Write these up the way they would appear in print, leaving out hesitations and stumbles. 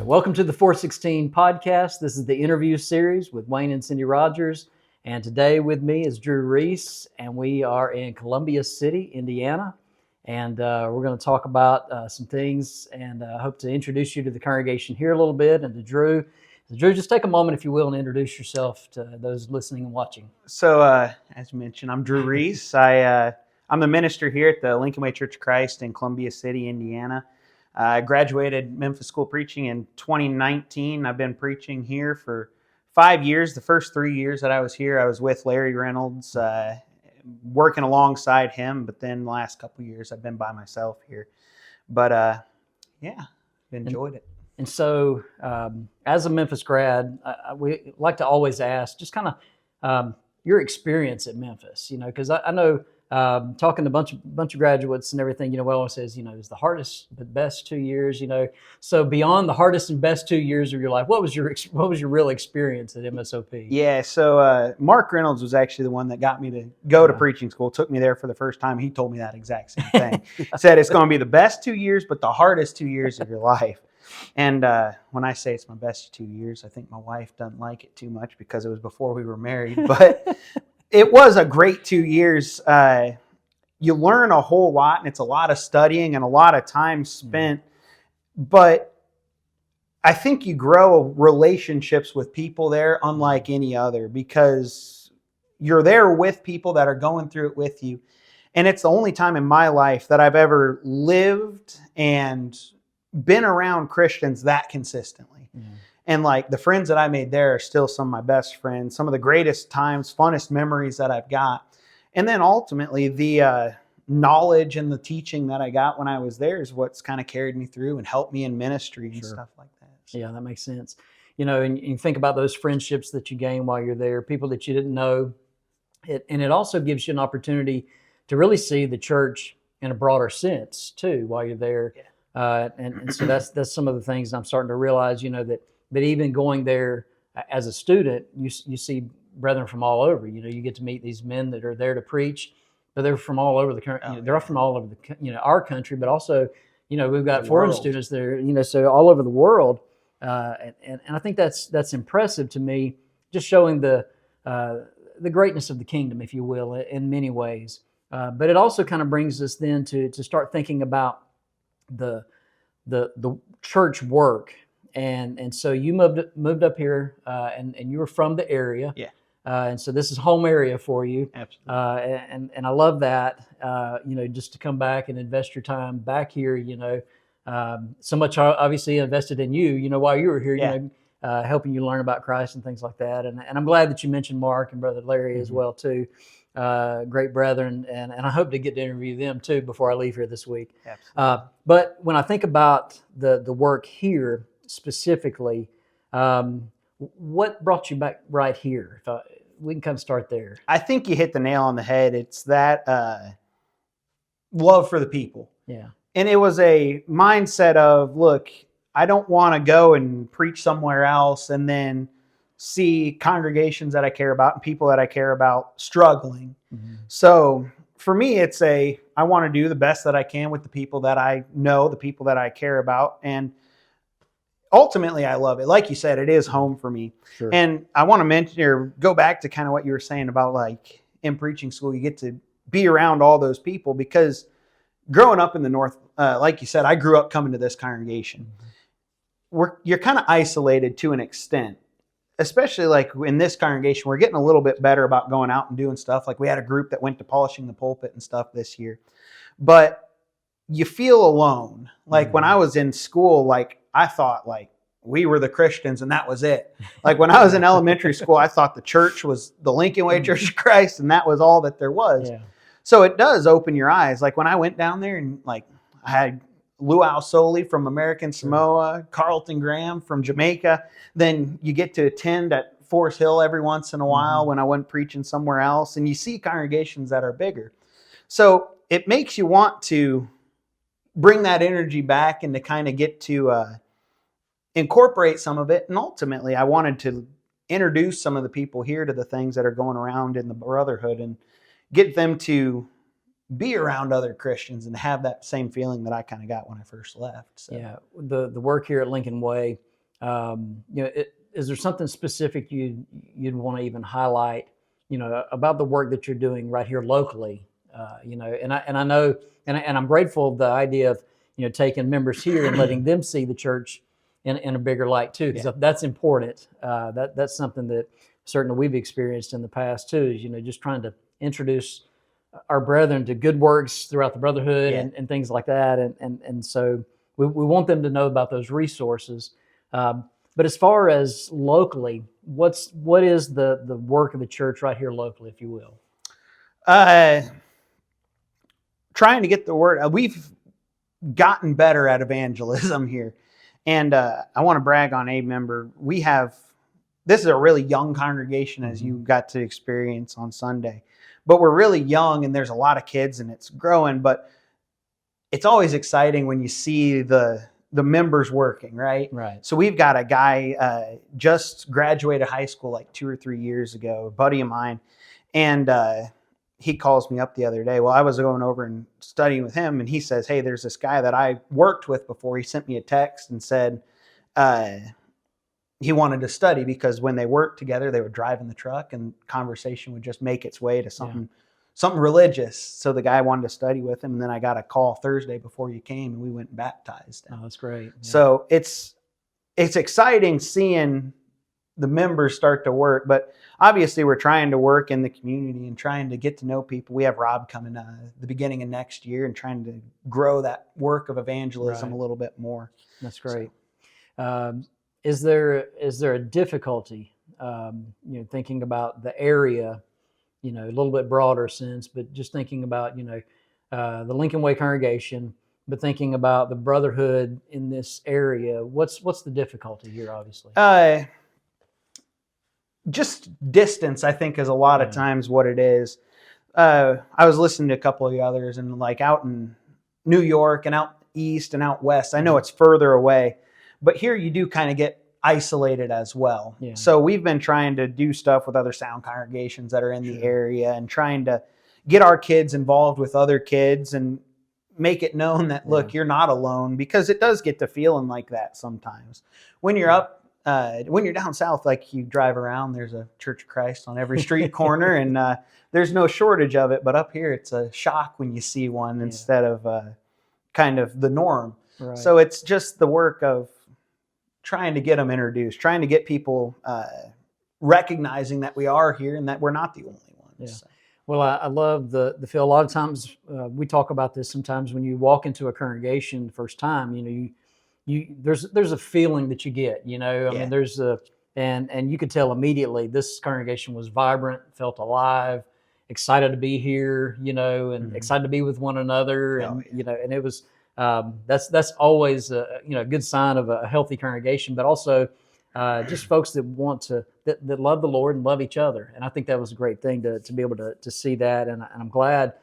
Welcome to the 416 podcast. This is the interview series with Wayne and Cindy Rodgers. And today with me is Drew Reece, and we are in Columbia City, Indiana. And we're going to talk about some things, and hope to introduce you to the congregation here a little bit and to Drew. Drew, just take a moment, if you will, and introduce yourself to those listening and watching. So, as you mentioned, I'm Drew Reece. I'm the minister here at the Lincolnway Church of Christ in Columbia City, Indiana. I graduated Memphis School Preaching in 2019. I've been preaching here for 5 years. The first 3 years that I was here, I was with Larry Reynolds, working alongside him. But then the last couple of years, I've been by myself here. But enjoyed it. And so, as a Memphis grad, we like to always ask just kind of your experience at Memphis. You know, because I know talking to a bunch of graduates and everything. You know, well, it says, you know, it's the hardest but best 2 years. You know, so beyond the hardest and best 2 years of your life, what was your real experience at MSOP? Yeah, so Mark Reynolds was actually the one that got me to go to preaching school. Took me there for the first time. He told me that exact same thing. Said it's going to be the best 2 years, but the hardest 2 years of your life. And when I say it's my best 2 years, I think my wife doesn't like it too much because it was before we were married. But it was a great 2 years. You learn a whole lot, and it's a lot of studying and a lot of time spent. But I think you grow relationships with people there unlike any other, because you're there with people that are going through it with you. And it's the only time in my life that I've ever lived and been around Christians that consistently. And like the friends that I made there are still some of my best friends, some of the greatest times, funnest memories that I've got. And then ultimately the knowledge and the teaching that I got when I was there is what's kind of carried me through and helped me in ministry and stuff like that. So. Yeah, that makes sense. You know, and you think about those friendships that you gain while you're there, people that you didn't know. And it also gives you an opportunity to really see the church in a broader sense too while you're there. Yeah. And so that's some of the things I'm starting to realize, you know, that even going there as a student, you see brethren from all over. You know, you get to meet these men that are there to preach, but they're from all over the country. They're from all over our country, but also, you know, we've got foreign students there, you know, so all over the world. And I think that's impressive to me, just showing the greatness of the kingdom, if you will, in many ways. But it also kind of brings us then to start thinking about the church work, and so you moved up here, and you were from the area, and so this is home area for you. Absolutely. And I love that, you know, just to come back and invest your time back here, you know, so much obviously invested in you, you know, while you were here, you know, helping you learn about Christ and things like that, and I'm glad that you mentioned Mark and Brother Larry as well too. Great brethren, and I hope to get to interview them too before I leave here this week. But when I think about the work here specifically, what brought you back right here? We can kind of start there. I think you hit the nail on the head. It's that love for the people. Yeah. And it was a mindset of, look, I don't want to go and preach somewhere else and then see congregations that I care about and people that I care about struggling. So for me, it's I want to do the best that I can with the people that I know, the people that I care about. And ultimately, I love it. Like you said, it is home for me. Sure. And I want to mention or go back to kind of what you were saying about like in preaching school, you get to be around all those people, because growing up in the North, like you said, I grew up coming to this congregation. You're kind of isolated to an extent. Especially like in this congregation, we're getting a little bit better about going out and doing stuff. Like we had a group that went to polishing the pulpit and stuff this year. But you feel alone. Like when I was in school, like I thought like we were the Christians and that was it. Like when I was in elementary school, I thought the church was the Lincolnway Church of Christ and that was all that there was. Yeah. So it does open your eyes. Like when I went down there and like I had Luau Soli from American Samoa, Carlton Graham from Jamaica. Then you get to attend at Forest Hill every once in a while when I went preaching somewhere else. And you see congregations that are bigger. So it makes you want to bring that energy back and to kind of get to incorporate some of it. And ultimately, I wanted to introduce some of the people here to the things that are going around in the brotherhood and get them to be around other Christians and have that same feeling that I kind of got when I first left. So. Yeah, the work here at Lincolnway, Is there something specific you'd want to even highlight, about the work that you're doing right here locally? And I know, and I'm grateful the idea of taking members here and letting them see the church in a bigger light too, because that's important. That's something that certainly we've experienced in the past too. Is just trying to introduce our brethren to good works throughout the brotherhood and things like that, and so we want them to know about those resources. But as far as locally, what is the work of the church right here locally, if you will? Trying to get the word. We've gotten better at evangelism here, and I want to brag on a member. This is a really young congregation, as you got to experience on Sunday, but we're really young, and there's a lot of kids, and it's growing. But it's always exciting when you see the members working, right? Right. So we've got a guy just graduated high school like 2 or 3 years ago, a buddy of mine, and he calls me up the other day. Well, I was going over and studying with him, and he says, hey, there's this guy that I worked with before. He sent me a text and said he wanted to study because when they worked together, they would drive in the truck and conversation would just make its way to something religious. So the guy wanted to study with him. And then I got a call Thursday before you came and we went and baptized him. Oh, that's great. Yeah. So it's exciting seeing the members start to work, but obviously we're trying to work in the community and trying to get to know people. We have Rob coming the beginning of next year and trying to grow that work of evangelism a little bit more. That's great. So. Is there a difficulty, thinking about the area, a little bit broader sense, but just thinking about, the Lincolnway congregation, but thinking about the brotherhood in this area, what's the difficulty here, obviously? Just distance, I think, is a lot of times what it is. I was listening to a couple of the others, and like out in New York and out east and out west, I know it's further away, but here you do kind of get isolated as well. Yeah. So we've been trying to do stuff with other sound congregations that are in the area and trying to get our kids involved with other kids and make it known that, look, you're not alone, because it does get to feeling like that sometimes. When you're up, when you're down south, like you drive around, there's a Church of Christ on every street corner, and there's no shortage of it. But up here, it's a shock when you see one instead of kind of the norm. Right. So it's just the work of trying to get them introduced, trying to get people recognizing that we are here and that we're not the only ones. Yeah. So. Well, I love the feel. A lot of times we talk about this. Sometimes when you walk into a congregation the first time, there's a feeling that you get. I mean, there's and you could tell immediately this congregation was vibrant, felt alive, excited to be here, and excited to be with one another, and and it was. That's always a good sign of a healthy congregation, but also just folks that want that love the Lord and love each other. And I think that was a great thing to be able to see that, and I'm glad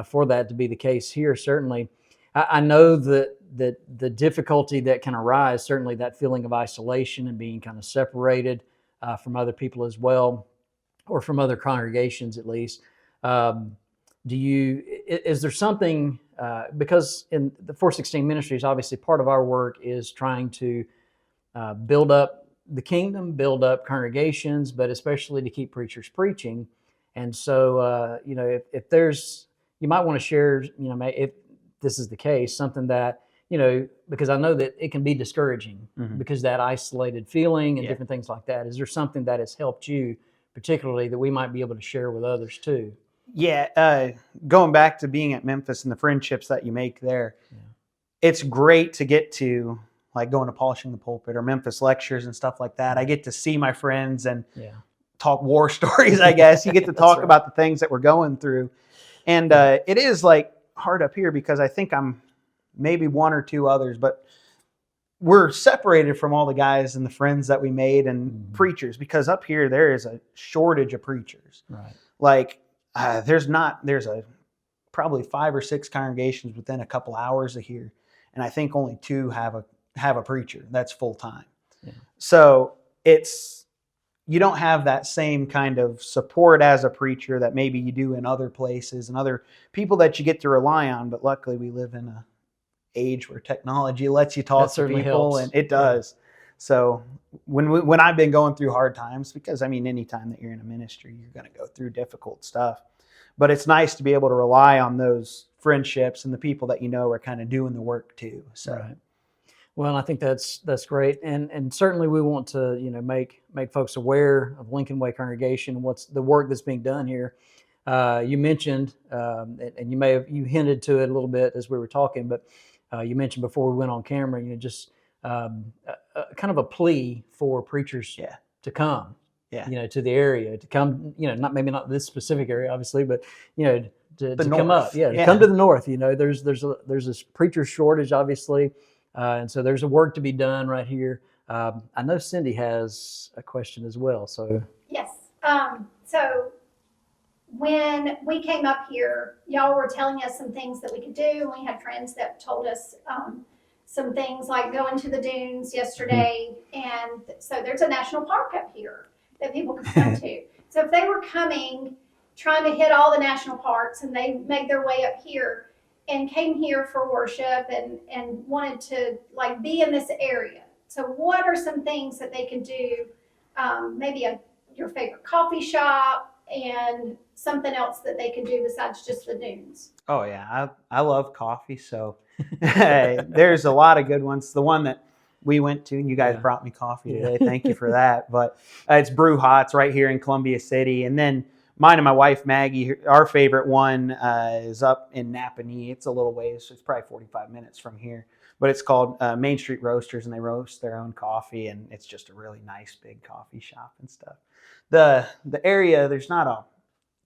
for that to be the case here. Certainly, I know that the difficulty that can arise, certainly that feeling of isolation and being kind of separated from other people as well, or from other congregations at least. Is there something, because in the 416 Ministries, obviously part of our work is trying to build up the kingdom, build up congregations, but especially to keep preachers preaching. And so, if there's, you might want to share, if this is the case, something that, because I know that it can be discouraging because that isolated feeling and different things like that. Is there something that has helped you particularly that we might be able to share with others too? Yeah, going back to being at Memphis and the friendships that you make there, it's great to get to, like, going to Polishing the Pulpit or Memphis lectures and stuff like that. I get to see my friends and talk war stories, I guess. You get to talk about the things that we're going through. And it is like hard up here because I think I'm maybe one or two others, but we're separated from all the guys and the friends that we made and preachers, because up here there is a shortage of preachers. Right. Like, there's probably 5 or 6 congregations within a couple hours of here, and I think only 2 have a preacher that's full time. Yeah. So you don't have that same kind of support as a preacher that maybe you do in other places and other people that you get to rely on. But luckily, we live in a age where technology lets you talk to people, helps. And it does. So when I've been going through hard times, because I mean, anytime that you're in a ministry, you're going to go through difficult stuff. But it's nice to be able to rely on those friendships and the people that are kind of doing the work too. So. Right. Well, I think that's great, and certainly we want to make folks aware of Lincolnway congregation, what's the work that's being done here. You mentioned, and you hinted to it a little bit as we were talking, but you mentioned before we went on camera, just kind of a plea for preachers to come, to the area, to come, not this specific area, obviously, but to come up, to come to the north. There's this preacher shortage, obviously. And so there's a work to be done right here. I know Cindy has a question as well. So yes. So when we came up here, y'all were telling us some things that we could do. We had friends that told us some things like going to the dunes yesterday. And so there's a national park up here that people can come to. So if they were trying to hit all the national parks, and they made their way up here and came here for worship and wanted to be in this area. So what are some things that they could do? Maybe your favorite coffee shop and something else that they could do besides just the dunes. Oh yeah, I love coffee. So there's a lot of good ones. The one that we went to, and you guys brought me coffee today. Thank you for that. But it's Brew Hot's right here in Columbia City. And then mine and my wife, Maggie, our favorite one is up in Napanee. It's a little ways. So it's probably 45 minutes from here. But it's called Main Street Roasters, and they roast their own coffee. And it's just a really nice big coffee shop and stuff. The area, there's not a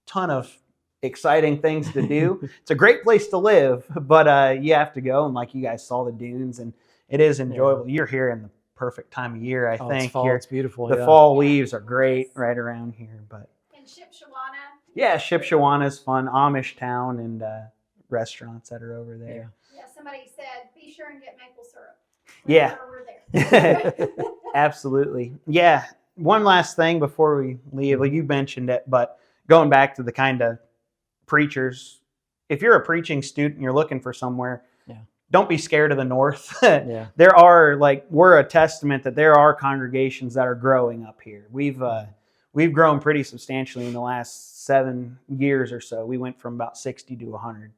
ton of exciting things to do. It's a great place to live, but you have to go. And like you guys saw the dunes, and it is enjoyable. You're here in the perfect time of year, I think. It's fall. It's beautiful. The fall leaves are great right around here. But Shipshewana. Yeah, Shipshewana is fun. Amish town and restaurants that are over there. Yeah, somebody said, be sure and get maple syrup. We're there. Absolutely. Yeah. One last thing before we leave. Well, you mentioned it, but going back to the kind of preachers, if you're a preaching student and you're looking for somewhere, don't be scared of the north. There are, we're a testament that there are congregations that are growing up here. We've grown pretty substantially in the last 7 years or so. We went from about 60 to 100.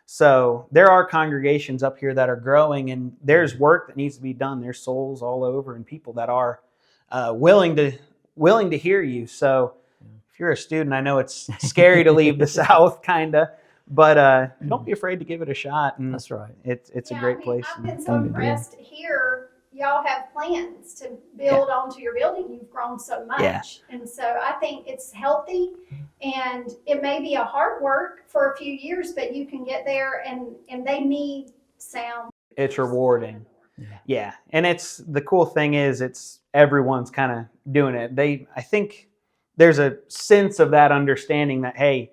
So there are congregations up here that are growing, and there's work that needs to be done. There's souls all over and people that are willing to hear you. So if you're a student, I know it's scary to leave the South, kind of, but don't be afraid to give it a shot. And that's right. It's a great place. I've been so impressed here. Y'all have plans to build onto your building. You've grown so much. And so I think it's healthy, and it may be a hard work for a few years, but you can get there, and they need sound. It's rewarding. Yeah. And the cool thing is everyone's kind of doing it. I think there's a sense of that understanding that, hey,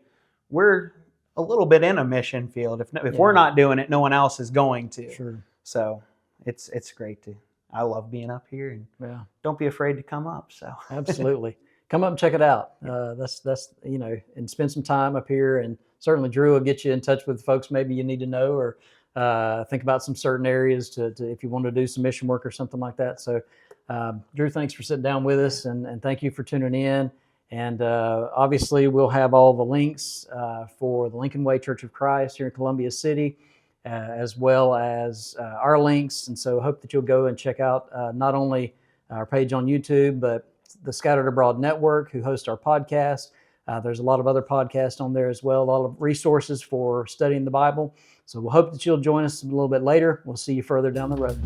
we're a little bit in a mission field. If we're not doing it, no one else is going to. Sure. So it's great I love being up here, and don't be afraid to come up. So absolutely, come up and check it out. That's and spend some time up here, and certainly Drew will get you in touch with folks maybe you need to know, or think about some certain areas to if you want to do some mission work or something like that. So Drew, thanks for sitting down with us, and thank you for tuning in. And obviously we'll have all the links for the Lincolnway Church of Christ here in Columbia City, as well as our links. And so I hope that you'll go and check out not only our page on YouTube, but the Scattered Abroad Network, who host our podcast. There's a lot of other podcasts on there as well, a lot of resources for studying the Bible. So we'll hope that you'll join us a little bit later. We'll see you further down the road.